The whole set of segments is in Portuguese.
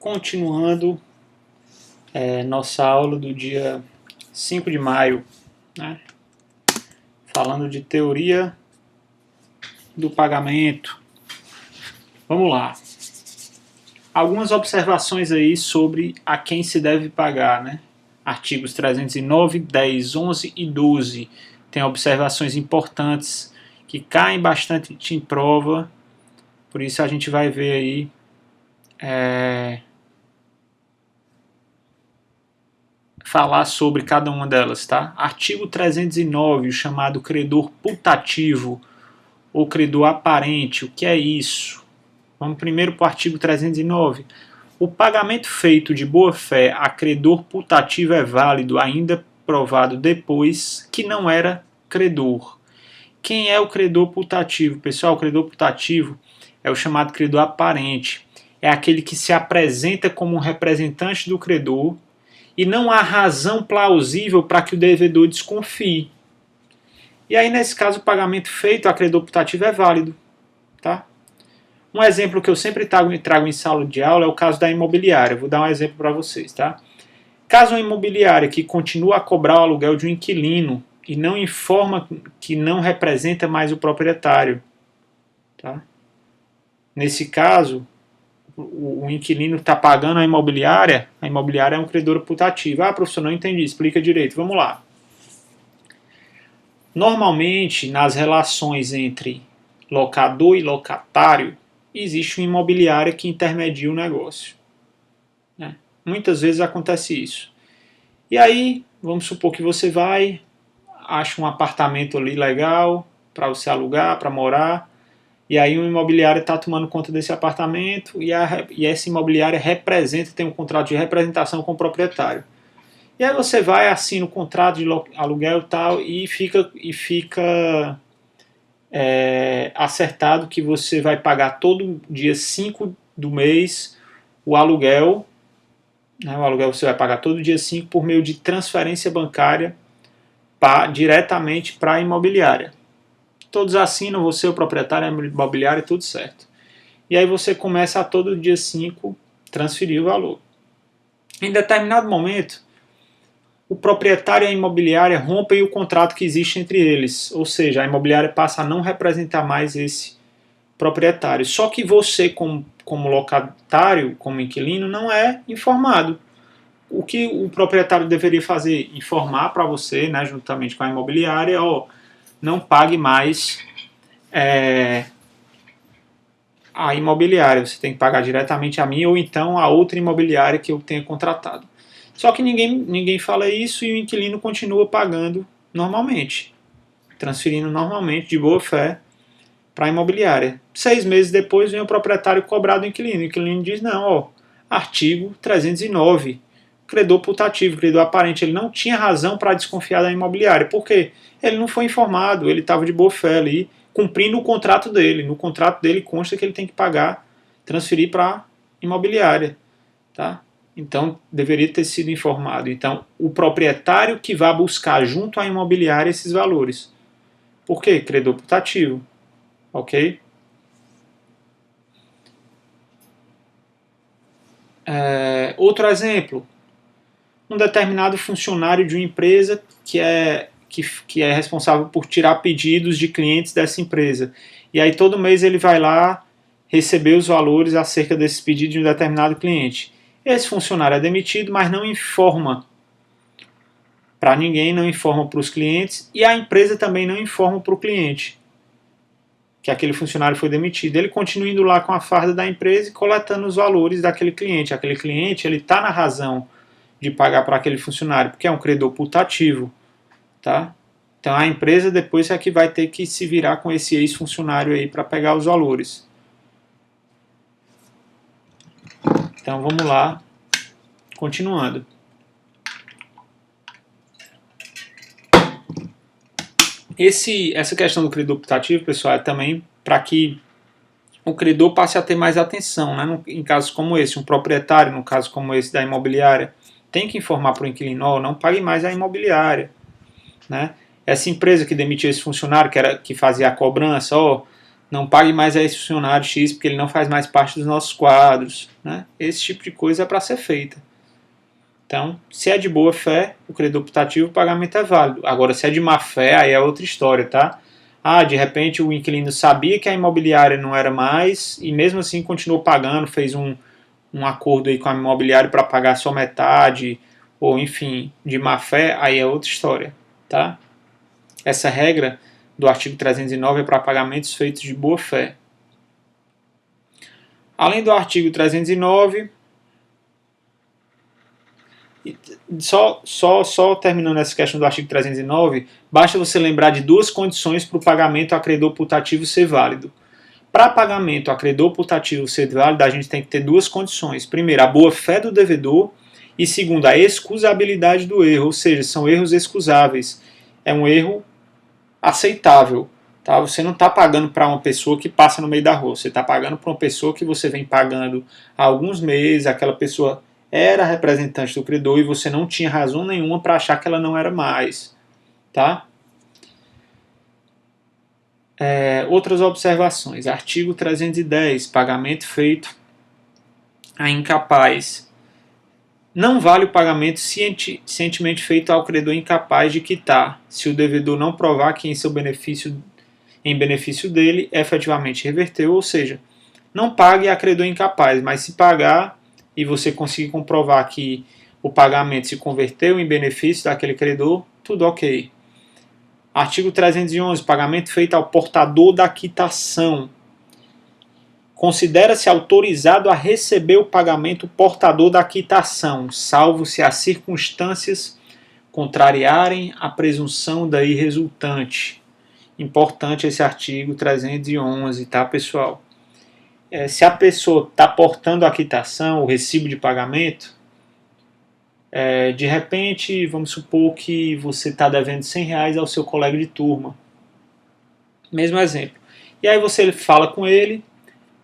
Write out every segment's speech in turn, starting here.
continuando nossa aula do dia 5 de maio, né? Falando de teoria do pagamento. Vamos lá. Algumas observações aí sobre a quem se deve pagar, né? Artigos 309, 10, 11 e 12. Tem observações importantes que caem bastante em prova, por isso a gente vai ver aí falar sobre cada uma delas, tá? Artigo 309, o chamado credor putativo ou credor aparente. O que é isso? Vamos primeiro para o artigo 309. O pagamento feito de boa-fé a credor putativo é válido, ainda provado depois que não era credor. Quem é o credor putativo? Pessoal, o credor putativo é o chamado credor aparente. É aquele que se apresenta como um representante do credor e não há razão plausível para que o devedor desconfie. E aí, nesse caso, o pagamento feito a credor putativo é válido. Tá? Um exemplo que eu sempre trago em sala de aula é o caso da imobiliária. Vou dar um exemplo para vocês. Tá? Caso uma imobiliária que continua a cobrar o aluguel de um inquilino e não informa que não representa mais o proprietário. Tá? Nesse caso, o inquilino está pagando a imobiliária é um credor putativo. Ah, professor, não entendi, explica direito. Vamos lá. Normalmente, nas relações entre locador e locatário, existe uma imobiliária que intermedia o negócio. Né? Muitas vezes acontece isso. E aí, vamos supor que você acha um apartamento ali legal para você alugar, para morar, e aí uma imobiliária está tomando conta desse apartamento e essa imobiliária tem um contrato de representação com o proprietário. E aí você assina o contrato de aluguel e tal e fica acertado que você vai pagar todo dia 5 do mês o aluguel. Né, o aluguel você vai pagar todo dia 5 por meio de transferência bancária diretamente para a imobiliária. Todos assinam, você, o proprietário, a imobiliária, tudo certo. E aí você começa a todo dia 5 transferir o valor. Em determinado momento, o proprietário e a imobiliária rompem o contrato que existe entre eles. Ou seja, a imobiliária passa a não representar mais esse proprietário. Só que você, como locatário, como inquilino, não é informado. O que o proprietário deveria fazer? Informar para você, né, juntamente com a imobiliária, não pague mais a imobiliária, você tem que pagar diretamente a mim ou então a outra imobiliária que eu tenha contratado. Só que ninguém fala isso e o inquilino continua pagando normalmente, transferindo normalmente, de boa fé, para a imobiliária. 6 meses depois vem o proprietário cobrar do inquilino. O inquilino diz, não, artigo 309, credor putativo, credor aparente, ele não tinha razão para desconfiar da imobiliária. Por quê? Ele não foi informado, ele estava de boa fé ali, cumprindo o contrato dele. No contrato dele consta que ele tem que pagar, transferir para a imobiliária. Tá? Então, deveria ter sido informado. Então, o proprietário que vai buscar junto à imobiliária esses valores. Por quê? Credor putativo. Ok? Outro exemplo. Um determinado funcionário de uma empresa que é responsável por tirar pedidos de clientes dessa empresa. E aí todo mês ele vai lá receber os valores acerca desses pedidos de um determinado cliente. Esse funcionário é demitido, mas não informa para ninguém, não informa para os clientes e a empresa também não informa para o cliente que aquele funcionário foi demitido. Ele continua indo lá com a farda da empresa e coletando os valores daquele cliente. Aquele cliente está na razão de pagar para aquele funcionário, porque é um credor putativo. Tá? Então a empresa depois é que vai ter que se virar com esse ex-funcionário aí para pegar os valores. Então vamos lá, continuando. Essa questão do credor putativo, pessoal, é também para que o credor passe a ter mais atenção, né? Em casos como esse, um proprietário, no caso como esse da imobiliária, tem que informar para o inquilino, não pague mais a imobiliária. Né? Essa empresa que demitiu esse funcionário, que fazia a cobrança, não pague mais a esse funcionário X porque ele não faz mais parte dos nossos quadros, né? Esse tipo de coisa é para ser feita. Então, se é de boa fé, o credor putativo, o pagamento é válido. Agora, se é de má fé, aí é outra história, tá? Ah, de repente o inquilino sabia que a imobiliária não era mais e mesmo assim continuou pagando, fez um acordo aí com a imobiliária para pagar só metade, ou enfim, de má fé, aí é outra história, tá? Essa regra do artigo 309 é para pagamentos feitos de boa fé. Além do artigo 309, só terminando essa questão do artigo 309, basta você lembrar de duas condições para o pagamento a credor putativo ser válido. Para pagamento a credor putativo ser válido, a gente tem que ter duas condições. Primeiro, a boa-fé do devedor e segundo, a excusabilidade do erro, ou seja, são erros excusáveis. É um erro aceitável. Tá? Você não está pagando para uma pessoa que passa no meio da rua, você está pagando para uma pessoa que você vem pagando há alguns meses, aquela pessoa era representante do credor e você não tinha razão nenhuma para achar que ela não era mais. Tá? Outras observações. Artigo 310, pagamento feito a incapaz. Não vale o pagamento cientemente feito ao credor incapaz de quitar, se o devedor não provar que em benefício dele efetivamente reverteu, ou seja, não pague a credor incapaz, mas se pagar e você conseguir comprovar que o pagamento se converteu em benefício daquele credor, tudo ok. Artigo 311, pagamento feito ao portador da quitação. Considera-se autorizado a receber o pagamento portador da quitação, salvo se as circunstâncias contrariarem a presunção daí resultante. Importante esse artigo 311, tá, pessoal? Se a pessoa está portando a quitação, o recibo de pagamento, de repente, vamos supor que você está devendo R$100 ao seu colega de turma. Mesmo exemplo. E aí você fala com ele,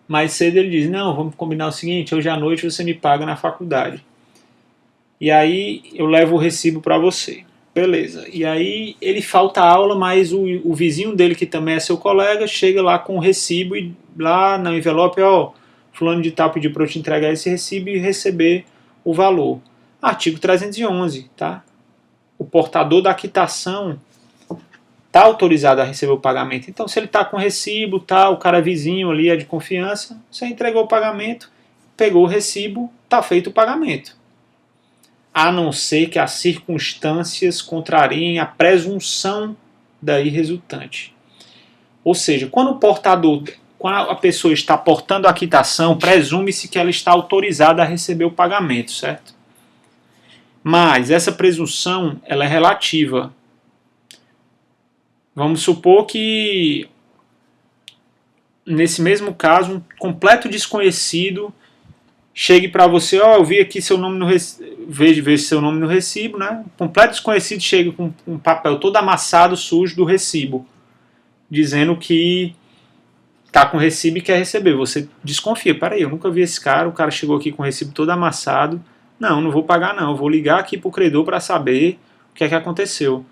mais cedo ele diz, não, vamos combinar o seguinte, hoje à noite você me paga na faculdade. E aí eu levo o recibo para você. Beleza. E aí ele falta aula, mas o vizinho dele, que também é seu colega, chega lá com o recibo e lá no envelope, ó, fulano de tal pediu para eu te entregar esse recibo e receber o valor. Artigo 311, tá? O portador da quitação está autorizado a receber o pagamento. Então, se ele está com recibo, tá, o cara vizinho ali é de confiança, você entregou o pagamento, pegou o recibo, está feito o pagamento. A não ser que as circunstâncias contrariem a presunção daí resultante. Ou seja, quando a pessoa está portando a quitação, presume-se que ela está autorizada a receber o pagamento, certo? Mas essa presunção ela é relativa. Vamos supor que, nesse mesmo caso, um completo desconhecido chegue para você, ó, eu vi aqui seu nome no vejo seu nome no recibo, né? Um completo desconhecido chega com um papel todo amassado, sujo do recibo, dizendo que tá com recibo e quer receber. Você desconfia, peraí, eu nunca vi esse cara, o cara chegou aqui com o recibo todo amassado, não vou pagar não, vou ligar aqui pro credor para saber o que é que aconteceu.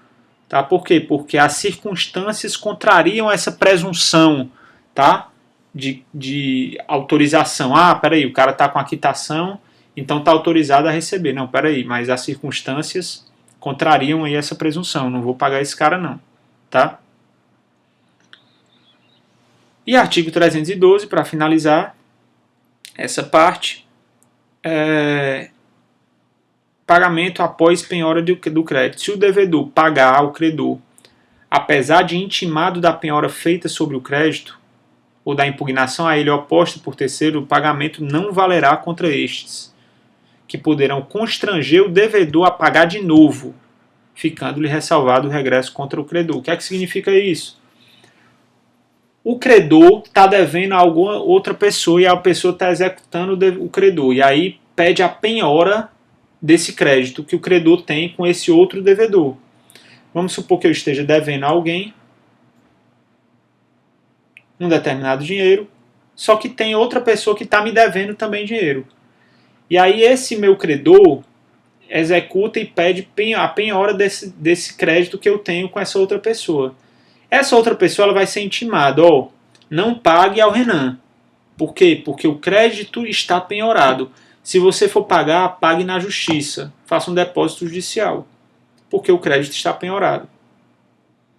Tá? Por quê? Porque as circunstâncias contrariam essa presunção, tá? de autorização. Ah, peraí, o cara está com a quitação, então está autorizado a receber. Não, peraí, mas as circunstâncias contrariam aí essa presunção. Não vou pagar esse cara não. Tá? E artigo 312, para finalizar essa parte, pagamento após penhora do crédito. Se o devedor pagar ao credor, apesar de intimado da penhora feita sobre o crédito, ou da impugnação a ele oposta por terceiro, o pagamento não valerá contra estes, que poderão constranger o devedor a pagar de novo, ficando-lhe ressalvado o regresso contra o credor. O que é que significa isso? O credor está devendo a alguma outra pessoa e a pessoa está executando o credor, e aí pede a penhora desse crédito que o credor tem com esse outro devedor. Vamos supor que eu esteja devendo a alguém um determinado dinheiro, só que tem outra pessoa que está me devendo também dinheiro. E aí esse meu credor executa e pede a penhora desse crédito que eu tenho com essa outra pessoa. Essa outra pessoa ela vai ser intimada, ó, não pague ao Renan. Por quê? Porque o crédito está penhorado. Se você for pagar, pague na justiça. Faça um depósito judicial. Porque o crédito está penhorado.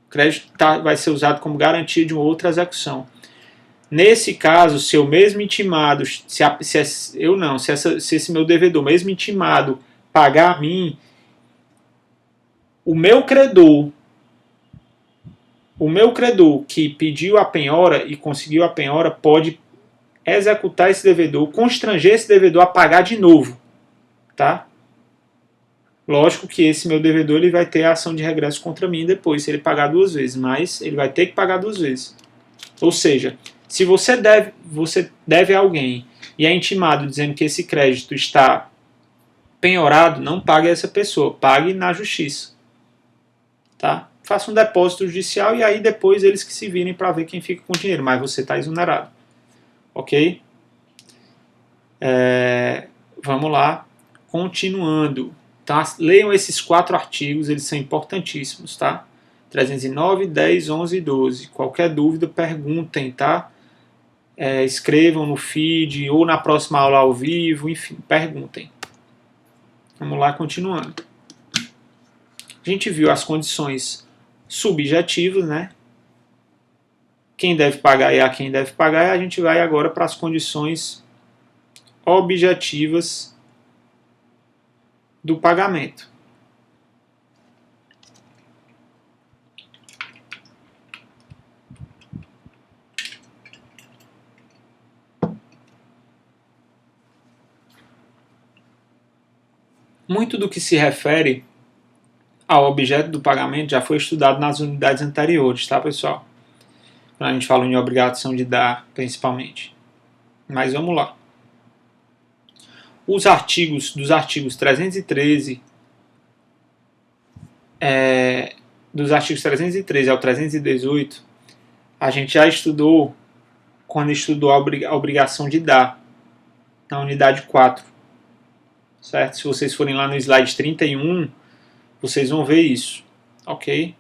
O crédito vai ser usado como garantia de uma outra execução. Nesse caso, se eu mesmo intimado, se esse meu devedor mesmo intimado pagar a mim, o meu credor que pediu a penhora e conseguiu a penhora pode executar esse devedor, constranger esse devedor a pagar de novo, tá? Lógico que esse meu devedor ele vai ter a ação de regresso contra mim depois, se ele pagar 2 vezes, mas ele vai ter que pagar 2 vezes. Ou seja, se você deve a alguém e é intimado dizendo que esse crédito está penhorado, não pague a essa pessoa, pague na justiça, tá? Faça um depósito judicial e aí depois eles que se virem para ver quem fica com o dinheiro, mas você está exonerado, ok? Vamos lá, continuando. Tá? Leiam esses 4 artigos, eles são importantíssimos, tá? 309, 10, 11 e 12. Qualquer dúvida, perguntem, tá? Escrevam no feed ou na próxima aula ao vivo, enfim, perguntem. Vamos lá, continuando. A gente viu as condições subjetivas, né? Quem deve pagar e a quem deve pagar, e a gente vai agora para as condições objetivas do pagamento. Muito do que se refere ao objeto do pagamento já foi estudado nas unidades anteriores, tá, pessoal? Quando a gente fala em obrigação de dar, principalmente. Mas vamos lá. Dos artigos 313 ao 318, a gente já estudou quando estudou a obrigação de dar, na unidade 4. Certo? Se vocês forem lá no slide 31, vocês vão ver isso, ok?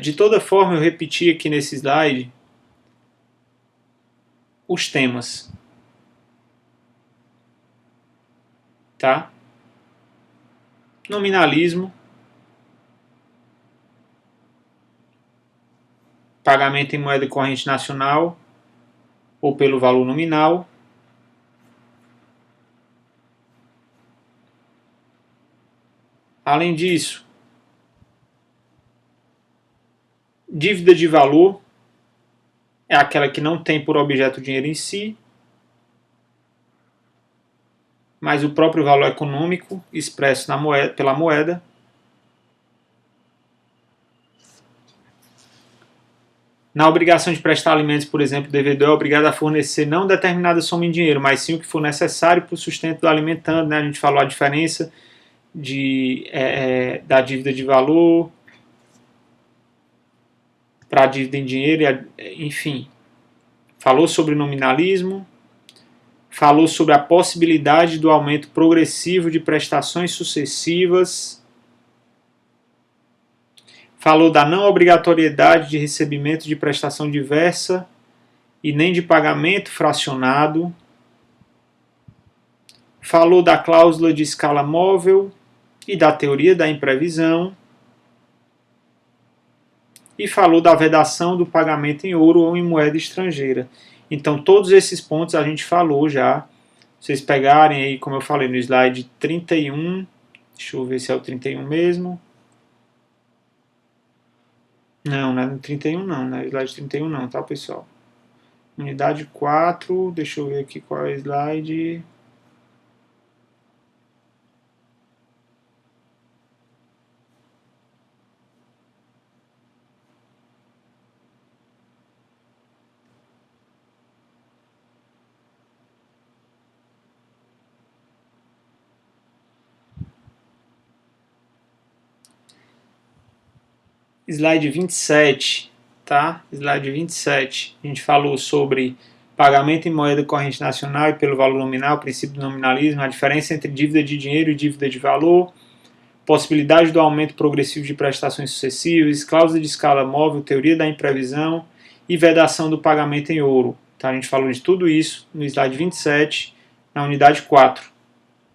De toda forma, eu repeti aqui nesse slide os temas, tá? Nominalismo, pagamento em moeda corrente nacional ou pelo valor nominal, além disso, dívida de valor é aquela que não tem por objeto o dinheiro em si, mas o próprio valor econômico expresso pela moeda. Na obrigação de prestar alimentos, por exemplo, o devedor é obrigado a fornecer não determinada soma em dinheiro, mas sim o que for necessário para o sustento do alimentando. Né? A gente falou a diferença da dívida de valor para a dívida em dinheiro, enfim. Falou sobre nominalismo, falou sobre a possibilidade do aumento progressivo de prestações sucessivas, falou da não obrigatoriedade de recebimento de prestação diversa e nem de pagamento fracionado, falou da cláusula de escala móvel e da teoria da imprevisão, e falou da vedação do pagamento em ouro ou em moeda estrangeira. Então, todos esses pontos a gente falou já. Vocês pegarem aí, como eu falei no slide 31, deixa eu ver se é o 31 mesmo. Não é no 31 não, não é no slide 31 não, tá, pessoal? Unidade 4, deixa eu ver aqui qual é o slide. Slide 27, tá? Slide 27. A gente falou sobre pagamento em moeda corrente nacional e pelo valor nominal, princípio do nominalismo, a diferença entre dívida de dinheiro e dívida de valor, possibilidade do aumento progressivo de prestações sucessivas, cláusula de escala móvel, teoria da imprevisão e vedação do pagamento em ouro. Tá? A gente falou de tudo isso no slide 27, na unidade 4.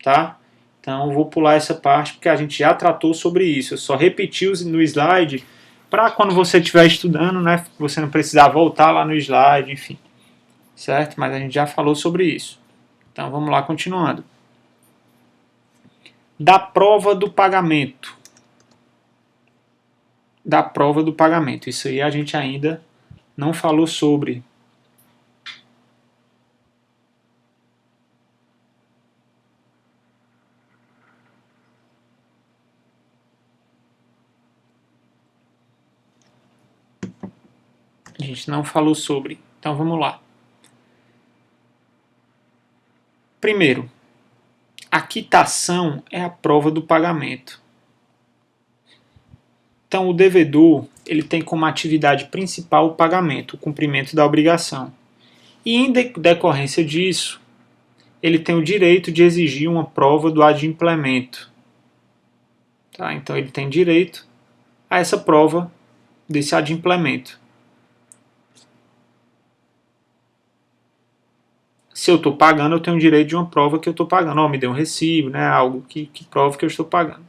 Tá? Então eu vou pular essa parte porque a gente já tratou sobre isso. Eu só repeti no slide para quando você estiver estudando, né, você não precisar voltar lá no slide, enfim. Certo? Mas a gente já falou sobre isso. Então vamos lá, continuando. Da prova do pagamento. Da prova do pagamento. Isso aí a gente ainda não falou sobre. A gente não falou sobre. Então vamos lá. Primeiro, a quitação é a prova do pagamento. Então o devedor ele tem como atividade principal o pagamento, o cumprimento da obrigação. E em decorrência disso, ele tem o direito de exigir uma prova do adimplemento. Tá? Então ele tem direito a essa prova desse adimplemento. Se eu estou pagando, eu tenho o direito de uma prova que eu estou pagando. Me dê um recibo, né? Algo que prove que eu estou pagando.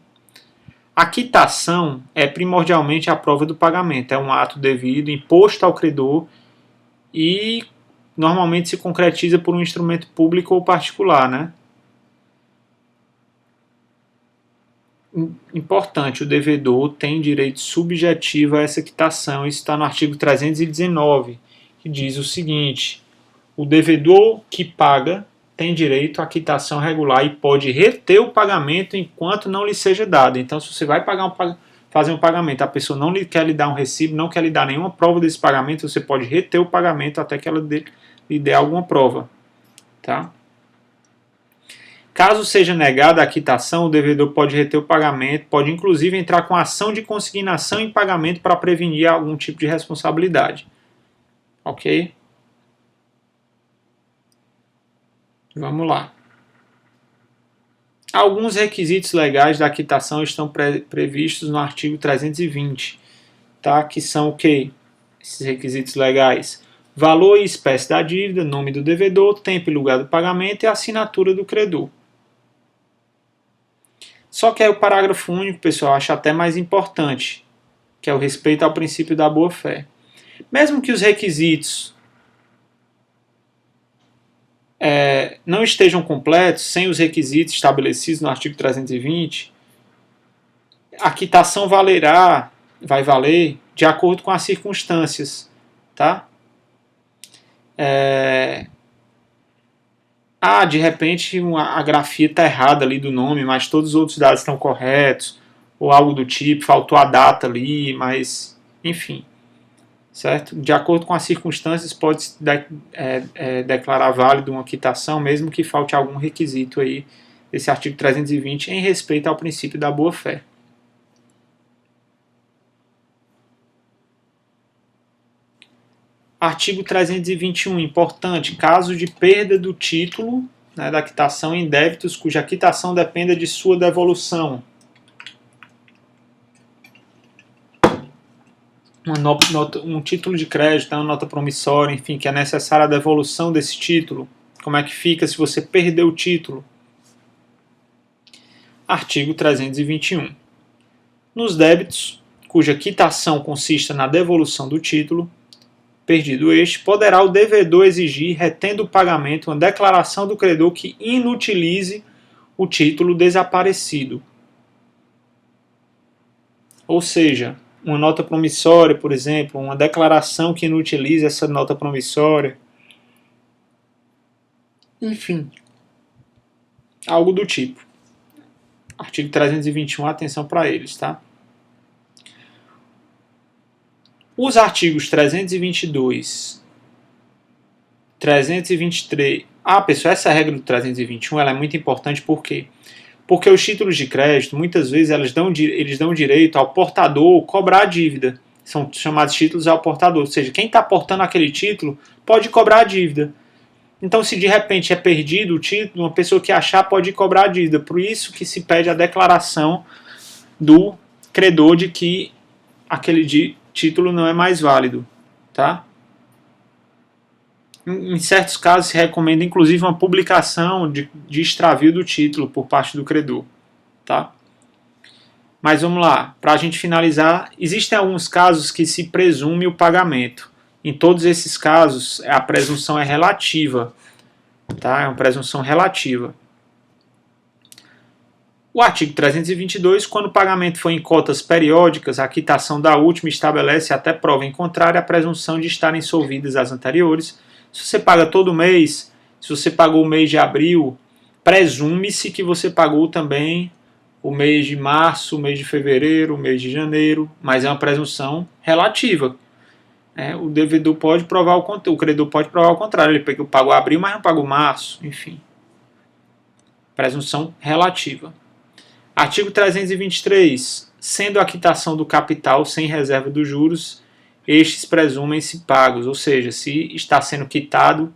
A quitação é primordialmente a prova do pagamento. É um ato devido, imposto ao credor e normalmente se concretiza por um instrumento público ou particular, né? Importante, o devedor tem direito subjetivo a essa quitação. Isso está no artigo 319, que diz o seguinte: o devedor que paga tem direito à quitação regular e pode reter o pagamento enquanto não lhe seja dado. Então, se você vai fazer um pagamento, a pessoa não quer lhe dar um recibo, não quer lhe dar nenhuma prova desse pagamento, você pode reter o pagamento até que ela lhe dê alguma prova. Tá? Caso seja negada a quitação, o devedor pode reter o pagamento, pode inclusive entrar com ação de consignação em pagamento para prevenir algum tipo de responsabilidade. Ok? Vamos lá. Alguns requisitos legais da quitação estão previstos no artigo 320, tá? Que são o quê? Esses requisitos legais: valor e espécie da dívida, nome do devedor, tempo e lugar do pagamento e assinatura do credor. Só que aí o parágrafo único, pessoal, acho até mais importante, que é o respeito ao princípio da boa-fé. Mesmo que os requisitos não estejam completos, sem os requisitos estabelecidos no artigo 320, a quitação vai valer de acordo com as circunstâncias, tá? De repente a grafia está errada ali do nome, mas todos os outros dados estão corretos, ou algo do tipo, faltou a data ali, mas enfim. Certo? De acordo com as circunstâncias, pode-se declarar válido uma quitação, mesmo que falte algum requisito aí desse artigo 320 em respeito ao princípio da boa-fé. Artigo 321, importante, caso de perda do título, né, da quitação em débitos cuja quitação dependa de sua devolução. Um título de crédito, uma nota promissória, enfim, que é necessária a devolução desse título. Como é que fica se você perdeu o título? Artigo 321. Nos débitos, cuja quitação consista na devolução do título, perdido este, poderá o devedor exigir, retendo o pagamento, uma declaração do credor que inutilize o título desaparecido. Ou seja, uma nota promissória, por exemplo, uma declaração que inutilize essa nota promissória. Enfim, algo do tipo. Artigo 321, atenção para eles, tá? Os artigos 322, 323... pessoal, essa regra do 321 ela é muito importante, por quê? Porque os títulos de crédito, muitas vezes, eles dão direito ao portador cobrar a dívida. São chamados títulos ao portador. Ou seja, quem está portando aquele título pode cobrar a dívida. Então, se de repente é perdido o título, uma pessoa que achar pode cobrar a dívida. Por isso que se pede a declaração do credor de que aquele título não é mais válido, tá? Em certos casos se recomenda inclusive uma publicação de extravio do título por parte do credor, tá? Mas vamos lá, para a gente finalizar, existem alguns casos que se presume o pagamento. Em todos esses casos, a presunção é relativa, tá? É uma presunção relativa. O artigo 322, quando o pagamento for em cotas periódicas, a quitação da última estabelece até prova em contrário a presunção de estarem solvidas as anteriores. Se você paga todo mês, se você pagou o mês de abril, presume-se que você pagou também o mês de março, o mês de fevereiro, o mês de janeiro, mas é uma presunção relativa. O devedor pode provar o credor pode provar o contrário. Ele pagou abril, mas não pagou março, enfim. Presunção relativa. Artigo 323. Sendo a quitação do capital sem reserva dos juros, estes presumem-se pagos. Ou seja, se está sendo quitado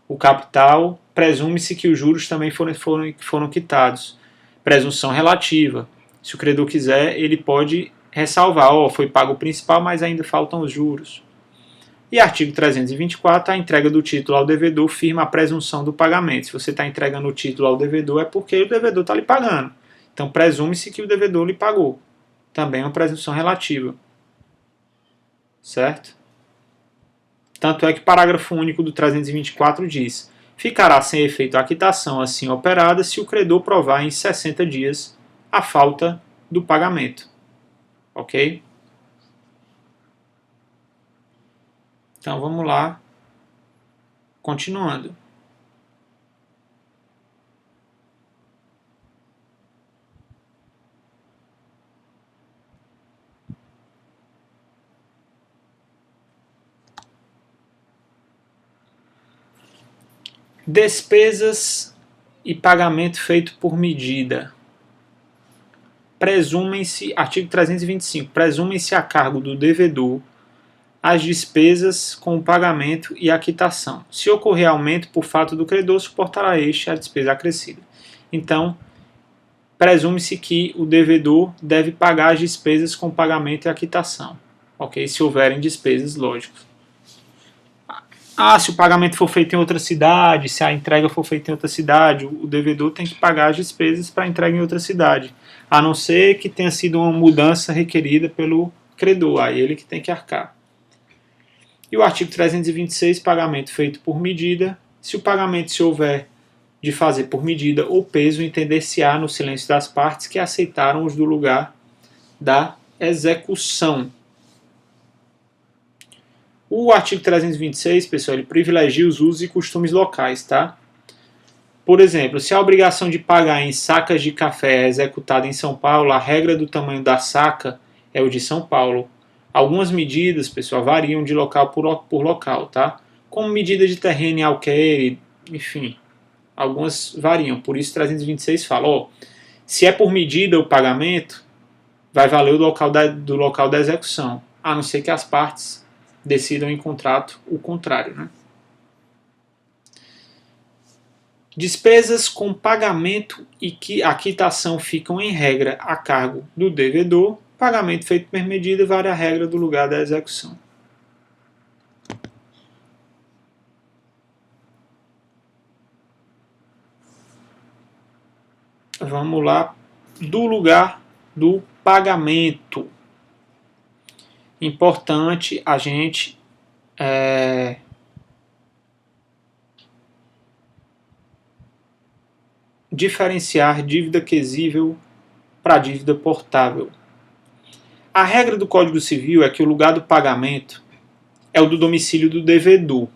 o capital, presume-se que os juros também foram quitados. Presunção relativa. Se o credor quiser, ele pode ressalvar. Foi pago o principal, mas ainda faltam os juros. E artigo 324, a entrega do título ao devedor firma a presunção do pagamento. Se você está entregando o título ao devedor, é porque o devedor está lhe pagando. Então, presume-se que o devedor lhe pagou. Também é uma presunção relativa. Certo? Tanto é que o parágrafo único do 324 diz: ficará sem efeito a quitação assim operada se o credor provar em 60 dias a falta do pagamento. Ok? Então, vamos lá. Continuando. Despesas e pagamento feito por medida. Presumem-se, artigo 325, presumem-se a cargo do devedor as despesas com o pagamento e a quitação. Se ocorrer aumento por fato do credor, suportará este a despesa acrescida. Então, presume-se que o devedor deve pagar as despesas com o pagamento e a quitação. Ok? Se houverem despesas, lógico. Se o pagamento for feito em outra cidade, se a entrega for feita em outra cidade, o devedor tem que pagar as despesas para a entrega em outra cidade. A não ser que tenha sido uma mudança requerida pelo credor, aí ele que tem que arcar. E o artigo 326, pagamento feito por medida. Se o pagamento se houver de fazer por medida ou peso, entender-se-á no silêncio das partes que aceitaram os do lugar da execução. O artigo 326, pessoal, ele privilegia os usos e costumes locais, tá? Por exemplo, se a obrigação de pagar em sacas de café é executada em São Paulo, a regra do tamanho da saca é o de São Paulo. Algumas medidas, pessoal, variam de local por local, tá? Como medida de terreno em alqueire, enfim, algumas variam. Por isso 326 fala, se é por medida o pagamento, vai valer do local da execução, a não ser que as partes decidam em contrato o contrário, né? Despesas com pagamento e que a quitação ficam em regra a cargo do devedor. Pagamento feito por medida vale a regra do lugar da execução. Vamos lá, do lugar do pagamento. Importante a gente diferenciar dívida quesível para dívida portável. A regra do Código Civil é que o lugar do pagamento é o do domicílio do devedor.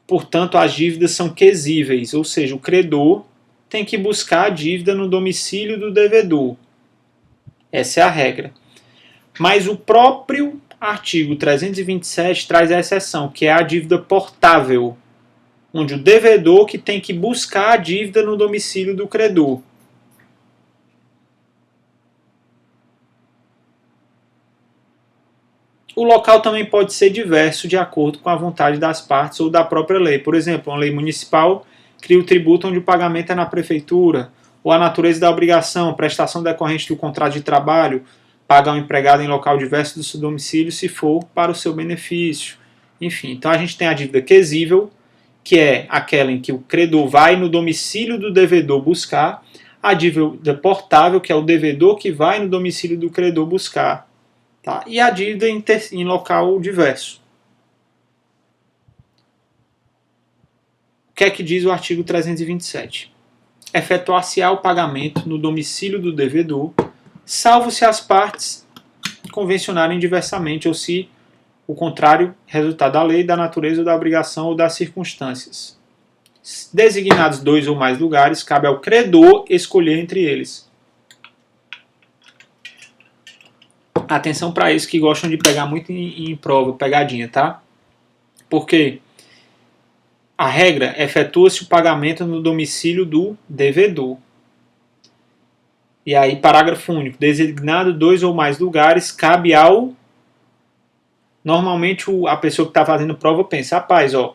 Portanto, as dívidas são quesíveis, ou seja, o credor tem que buscar a dívida no domicílio do devedor. Essa é a regra. Mas o próprio artigo 327 traz a exceção, que é a dívida portável, onde o devedor que tem que buscar a dívida no domicílio do credor. O local também pode ser diverso de acordo com a vontade das partes ou da própria lei. Por exemplo, uma lei municipal cria o tributo onde o pagamento é na prefeitura, ou a natureza da obrigação, prestação decorrente do contrato de trabalho, pagar um empregado em local diverso do seu domicílio se for para o seu benefício. Enfim, então a gente tem a dívida quesível, que é aquela em que o credor vai no domicílio do devedor buscar, a dívida portável, que é o devedor que vai no domicílio do credor buscar, tá? E a dívida em local diverso. O que é que diz o artigo 327? Efetuar-se-á o pagamento no domicílio do devedor, salvo se as partes convencionarem diversamente ou se o contrário resultar da lei, da natureza, da obrigação ou das circunstâncias. Designados 2 ou mais lugares, cabe ao credor escolher entre eles. Atenção para isso que gostam de pegar muito em prova, pegadinha, tá? Porque a regra efetua-se o pagamento no domicílio do devedor. E aí, parágrafo único. Designado 2 ou mais lugares, cabe ao... Normalmente a pessoa que está fazendo prova pensa, rapaz, ó,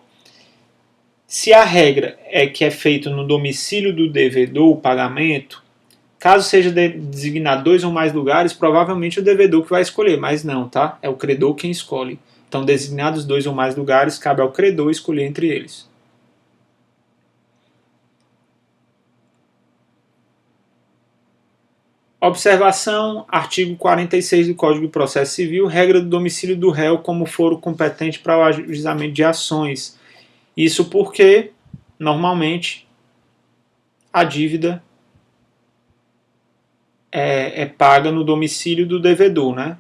se a regra é que é feito no domicílio do devedor o pagamento, caso seja designado 2 ou mais lugares, provavelmente o devedor que vai escolher, mas não, tá? É o credor quem escolhe. Então, designados 2 ou mais lugares, cabe ao credor escolher entre eles. Observação, artigo 46 do Código de Processo Civil, regra do domicílio do réu como foro competente para o ajuizamento de ações. Isso porque, normalmente, a dívida é paga no domicílio do devedor, né?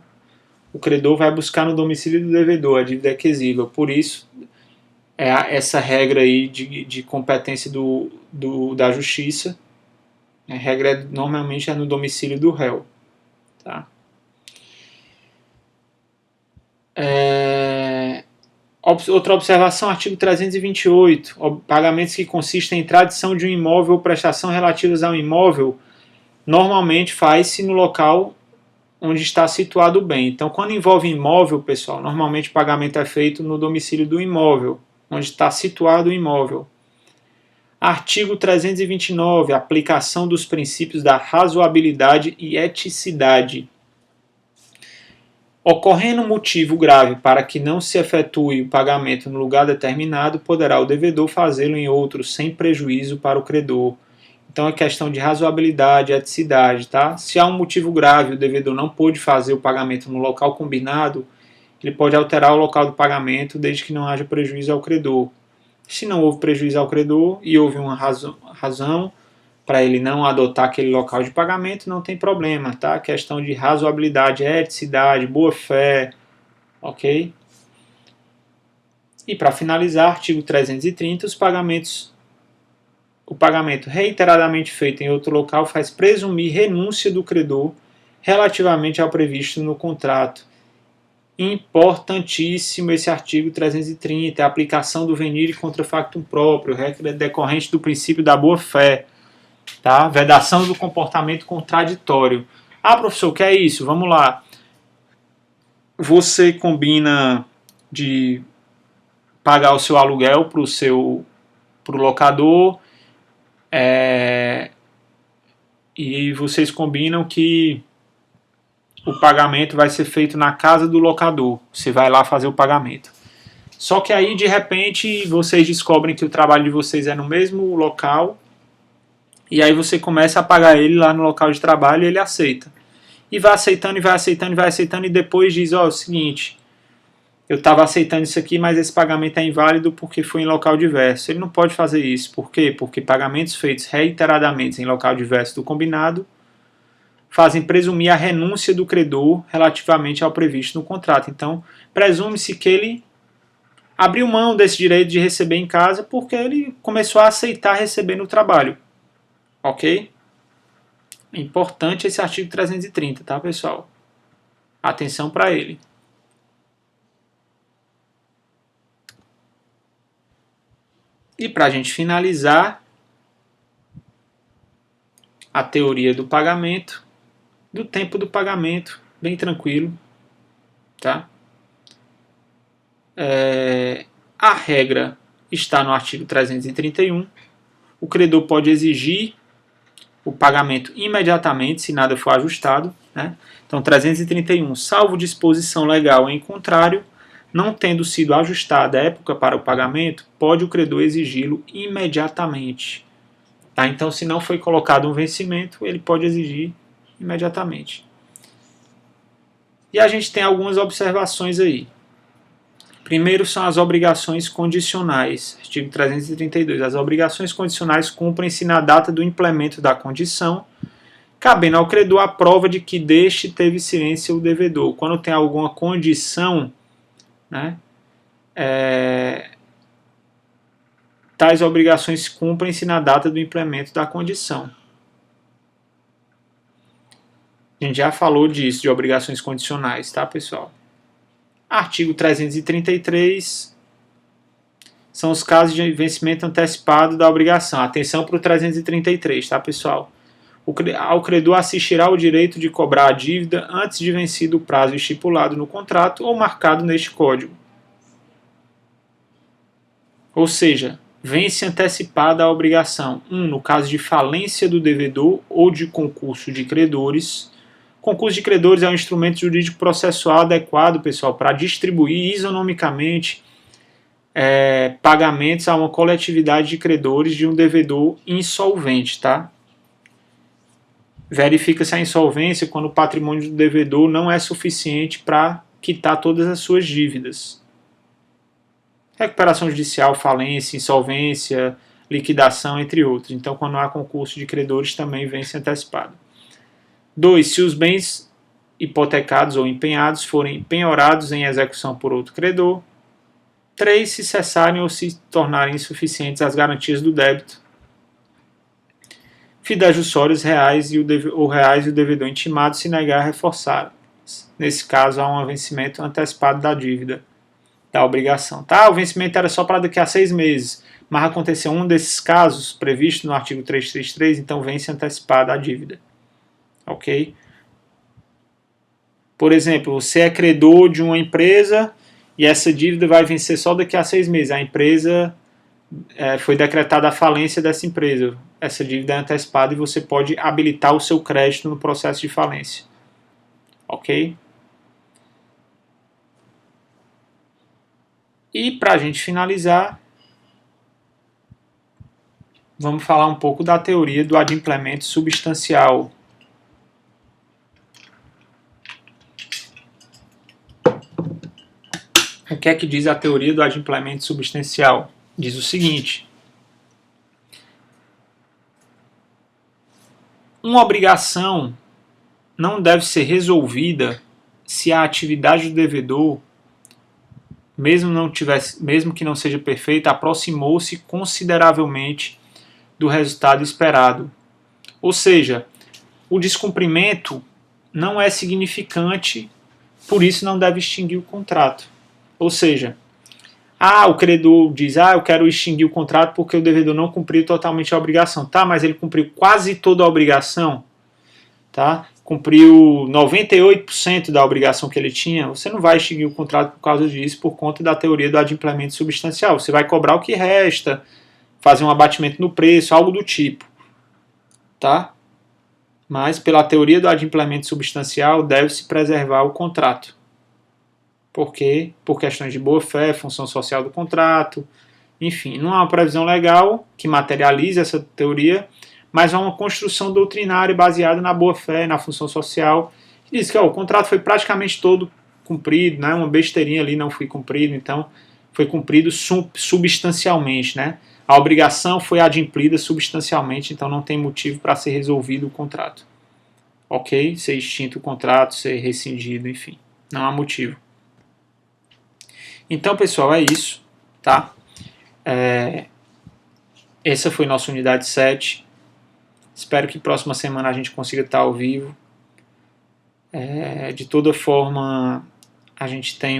O credor vai buscar no domicílio do devedor, a dívida é quesível. Por isso, essa regra aí de competência da justiça, a regra normalmente é no domicílio do réu. Tá? Outra observação, artigo 328. Pagamentos que consistem em tradição de um imóvel ou prestação relativas a um imóvel, normalmente faz-se no local onde está situado o bem. Então, quando envolve imóvel, pessoal, normalmente o pagamento é feito no domicílio do imóvel, onde está situado o imóvel. Artigo 329. Aplicação dos princípios da razoabilidade e eticidade. Ocorrendo motivo grave para que não se efetue o pagamento no lugar determinado, poderá o devedor fazê-lo em outro, sem prejuízo para o credor. Então é questão de razoabilidade, eticidade, tá? Se há um motivo grave, o devedor não pôde fazer o pagamento no local combinado, ele pode alterar o local do pagamento desde que não haja prejuízo ao credor. Se não houve prejuízo ao credor e houve uma razão para ele não adotar aquele local de pagamento, não tem problema, tá? Questão de razoabilidade, eticidade, boa fé, ok? E para finalizar, artigo 330, o pagamento reiteradamente feito em outro local faz presumir renúncia do credor relativamente ao previsto no contrato. Importantíssimo esse artigo 330, a aplicação do venire contra factum próprio, regra decorrente do princípio da boa-fé, tá? Vedação do comportamento contraditório. Ah, professor, o que é isso? Vamos lá. Você combina de pagar o seu aluguel para o locador, e vocês combinam que o pagamento vai ser feito na casa do locador. Você vai lá fazer o pagamento. Só que aí, de repente, vocês descobrem que o trabalho de vocês é no mesmo local, e aí você começa a pagar ele lá no local de trabalho e ele aceita. E vai aceitando, e vai aceitando, e vai aceitando, e depois diz, ó, é o seguinte, eu estava aceitando isso aqui, mas esse pagamento é inválido porque foi em local diverso. Ele não pode fazer isso. Por quê? Porque pagamentos feitos reiteradamente em local diverso do combinado fazem presumir a renúncia do credor relativamente ao previsto no contrato. Então, presume-se que ele abriu mão desse direito de receber em casa porque ele começou a aceitar receber no trabalho. Ok? Importante esse artigo 330, tá, pessoal? Atenção para ele. E para a gente finalizar a teoria do pagamento, do tempo do pagamento, bem tranquilo, tá? A regra está no artigo 331. O credor pode exigir o pagamento imediatamente, se nada for ajustado, né? Então, 331, salvo disposição legal em contrário, não tendo sido ajustada a época para o pagamento, pode o credor exigi-lo imediatamente. Tá? Então, se não foi colocado um vencimento, ele pode exigir imediatamente. E a gente tem algumas observações aí. Primeiro são as obrigações condicionais, artigo 332. As obrigações condicionais cumprem-se na data do implemento da condição, cabendo ao credor a prova de que deste teve ciência o devedor. Quando tem alguma condição, né, tais obrigações cumprem-se na data do implemento da condição. A gente já falou disso, de obrigações condicionais, tá, pessoal? Artigo 333 são os casos de vencimento antecipado da obrigação. Atenção para o 333, tá, pessoal? Ao credor assistirá o direito de cobrar a dívida antes de vencido o prazo estipulado no contrato ou marcado neste código. Ou seja, vence antecipada a obrigação. 1. No caso de falência do devedor ou de concurso de credores. Concurso de credores é um instrumento jurídico processual adequado, pessoal, para distribuir isonomicamente pagamentos a uma coletividade de credores de um devedor insolvente, tá? Verifica-se a insolvência quando o patrimônio do devedor não é suficiente para quitar todas as suas dívidas. Recuperação judicial, falência, insolvência, liquidação, entre outros. Então, quando há concurso de credores, também vence antecipado. 2. Se os bens hipotecados ou empenhados forem penhorados em execução por outro credor. 3. Se cessarem ou se tornarem insuficientes as garantias do débito. Fidejussórios reais e o devedor intimado se negar a reforçar. Nesse caso, há um vencimento antecipado da dívida, da obrigação. Tá? O vencimento era só para daqui a 6 meses, mas aconteceu um desses casos previsto no artigo 333, então vence antecipada a dívida. Ok? Por exemplo, você é credor de uma empresa e essa dívida vai vencer só daqui a 6 meses. A empresa foi decretada a falência dessa empresa. Essa dívida é antecipada e você pode habilitar o seu crédito no processo de falência. Ok? E para a gente finalizar, vamos falar um pouco da teoria do adimplemento substancial. O que é que diz a teoria do adimplemento substancial? Diz o seguinte: uma obrigação não deve ser resolvida se a atividade do devedor, mesmo que não seja perfeita, aproximou-se consideravelmente do resultado esperado. Ou seja, o descumprimento não é significante, por isso não deve extinguir o contrato. Ou seja, o credor diz, eu quero extinguir o contrato porque o devedor não cumpriu totalmente a obrigação. Tá, mas ele cumpriu quase toda a obrigação, tá? Cumpriu 98% da obrigação que ele tinha, você não vai extinguir o contrato por causa disso, por conta da teoria do adimplemento substancial. Você vai cobrar o que resta, fazer um abatimento no preço, algo do tipo, tá? Mas pela teoria do adimplemento substancial, deve-se preservar o contrato. Por quê? Por questões de boa-fé, função social do contrato, enfim, não há uma previsão legal que materialize essa teoria, mas há uma construção doutrinária baseada na boa-fé, na função social, que diz que o contrato foi praticamente todo cumprido, né? Uma besteirinha ali não foi cumprido, então foi cumprido substancialmente, né? A obrigação foi adimplida substancialmente, então não tem motivo para ser resolvido o contrato. Ok? Ser extinto o contrato, ser rescindido, enfim, não há motivo. Então, pessoal, é isso, tá? Essa foi nossa unidade 7. Espero que próxima semana a gente consiga estar ao vivo. De toda forma, a gente tem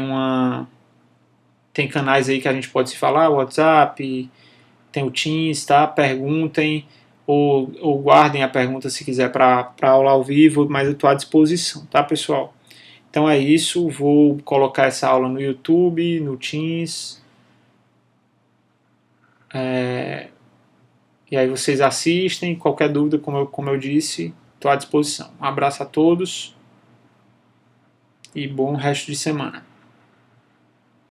canais aí que a gente pode se falar, o WhatsApp, tem o Teams, tá? Perguntem ou guardem a pergunta se quiser para aula ao vivo, mas eu estou à disposição, tá, pessoal? Então é isso, vou colocar essa aula no YouTube, no Teams. E aí vocês assistem, qualquer dúvida, como eu disse, estou à disposição. Um abraço a todos e bom resto de semana.